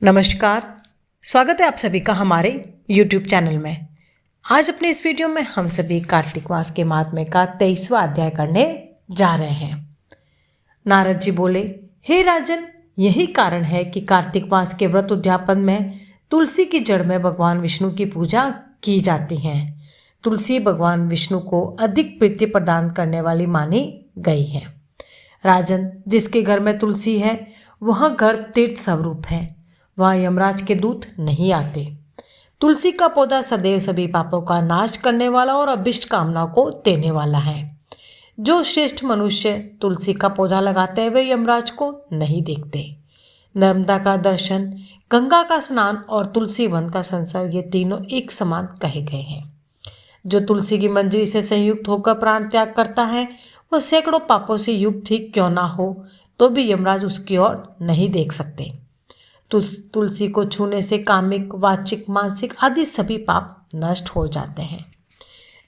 नमस्कार, स्वागत है आप सभी का हमारे YouTube चैनल में। आज अपने इस वीडियो में हम सभी कार्तिक मास के महात्म्य का 23वां अध्याय करने जा रहे हैं। नारद जी बोले, हे राजन, यही कारण है कि कार्तिक मास के व्रत उद्यापन में तुलसी की जड़ में भगवान विष्णु की पूजा की जाती है। तुलसी भगवान विष्णु को अधिक प्रीति प्रदान करने वाली मानी गई है। राजन, जिसके घर में तुलसी है वह घर तीर्थ स्वरूप है, वहाँ यमराज के दूत नहीं आते। तुलसी का पौधा सदैव सभी पापों का नाश करने वाला और अभिष्ट कामनाओं को देने वाला है। जो श्रेष्ठ मनुष्य तुलसी का पौधा लगाते हैं वे यमराज को नहीं देखते। नर्मदा का दर्शन, गंगा का स्नान और तुलसी वन का संसर्ग, ये तीनों एक समान कहे गए हैं। जो तुलसी की मंजरी से संयुक्त होकर प्राण त्याग करता है वह सैकड़ों पापों से युक्त ही क्यों ना हो तो भी यमराज उसकी ओर नहीं देख सकते। तुलसी को छूने से कामिक, वाचिक, मानसिक आदि सभी पाप नष्ट हो जाते हैं।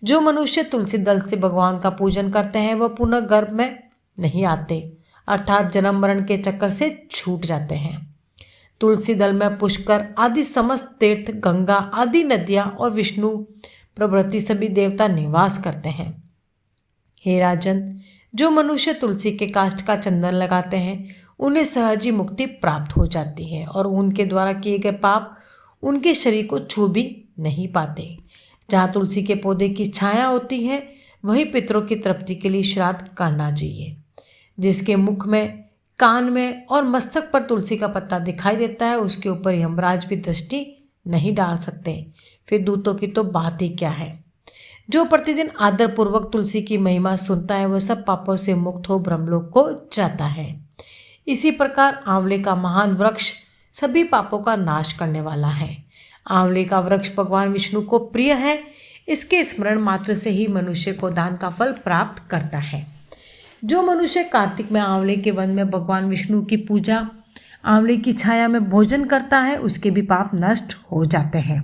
जो मनुष्य तुलसी दल से भगवान का पूजन करते हैं वह पुनः गर्भ में नहीं आते, अर्थात जन्म मरण के चक्कर से छूट जाते हैं। तुलसी दल में पुष्कर आदि समस्त तीर्थ, गंगा आदि नदियाँ और विष्णु प्रभृति सभी देवता निवास करते हैं। हे राजन, जो मनुष्य तुलसी के काष्ठ का चंदन लगाते हैं उन्हें सहज ही मुक्ति प्राप्त हो जाती है और उनके द्वारा किए गए पाप उनके शरीर को छू भी नहीं पाते। जहाँ तुलसी के पौधे की छाया होती है वहीं पितरों की तृप्ति के लिए श्राद्ध करना चाहिए। जिसके मुख में, कान में और मस्तक पर तुलसी का पत्ता दिखाई देता है उसके ऊपर यमराज भी दृष्टि नहीं डाल सकते, फिर दूतों की तो बात ही क्या है। जो प्रतिदिन आदरपूर्वक तुलसी की महिमा सुनता है वह सब पापों से मुक्त हो ब्रह्मलोक को जाता है। इसी प्रकार आंवले का महान वृक्ष सभी पापों का नाश करने वाला है। आंवले का वृक्ष भगवान विष्णु को प्रिय है, इसके स्मरण मात्र से ही मनुष्य को दान का फल प्राप्त करता है। जो मनुष्य कार्तिक में आंवले के वन में भगवान विष्णु की पूजा, आंवले की छाया में भोजन करता है उसके भी पाप नष्ट हो जाते हैं।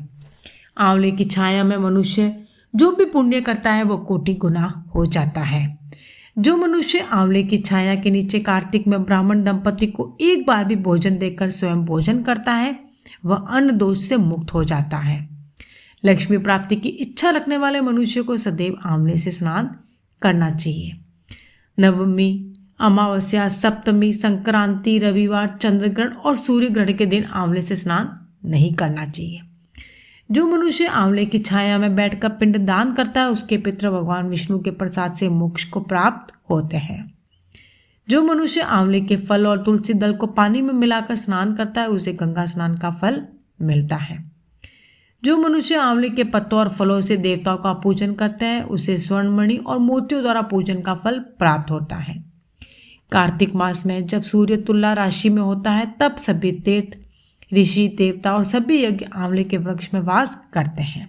आंवले की छाया में मनुष्य जो भी पुण्य करता है वो कोटि गुना हो जाता है। जो मनुष्य आंवले की छाया के नीचे कार्तिक में ब्राह्मण दंपति को एक बार भी भोजन देकर स्वयं भोजन करता है वह अन्न दोष से मुक्त हो जाता है। लक्ष्मी प्राप्ति की इच्छा रखने वाले मनुष्य को सदैव आंवले से स्नान करना चाहिए। नवमी, अमावस्या, सप्तमी, संक्रांति, रविवार, चंद्रग्रहण और सूर्य ग्रहण के दिन आंवले से स्नान नहीं करना चाहिए। जो मनुष्य आंवले की छाया में बैठकर पिंड दान करता है उसके पितृ भगवान विष्णु के प्रसाद से मोक्ष को प्राप्त होते हैं। जो मनुष्य आंवले के फल और तुलसी दल को पानी में मिलाकर स्नान करता है उसे गंगा स्नान का फल मिलता है। जो मनुष्य आंवले के पत्तों और फलों से देवताओं का पूजन करते हैं उसे स्वर्णमणि और मोतियों द्वारा पूजन का फल प्राप्त होता है। कार्तिक मास में जब सूर्य तुला राशि में होता है तब सभी तीर्थ, ऋषि, देवता और सभी यज्ञ आंवले के वृक्ष में वास करते हैं।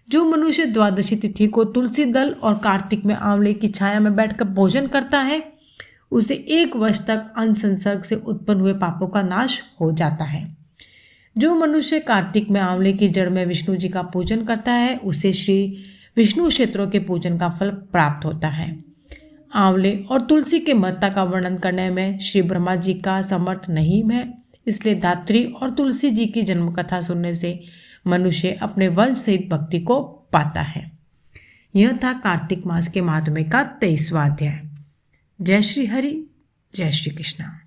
जो मनुष्य द्वादशी तिथि को तुलसी दल और कार्तिक में आंवले की छाया में बैठकर भोजन करता है उसे 1 वर्ष तक अन्न संसर्ग से उत्पन्न हुए पापों का नाश हो जाता है। जो मनुष्य कार्तिक में आंवले की जड़ में विष्णु जी का पूजन करता है उसे श्री विष्णु क्षेत्रों के पूजन का फल प्राप्त होता है। आंवले और तुलसी के महत्ता का वर्णन करने में श्री ब्रह्मा जी का समर्थ नहीं है, इसलिए धात्री और तुलसी जी की जन्म कथा सुनने से मनुष्य अपने वंश सहित भक्ति को पाता है। यह था कार्तिक मास के महात्म्य का 23वां अध्याय। जय श्री हरि, जय श्री कृष्णा।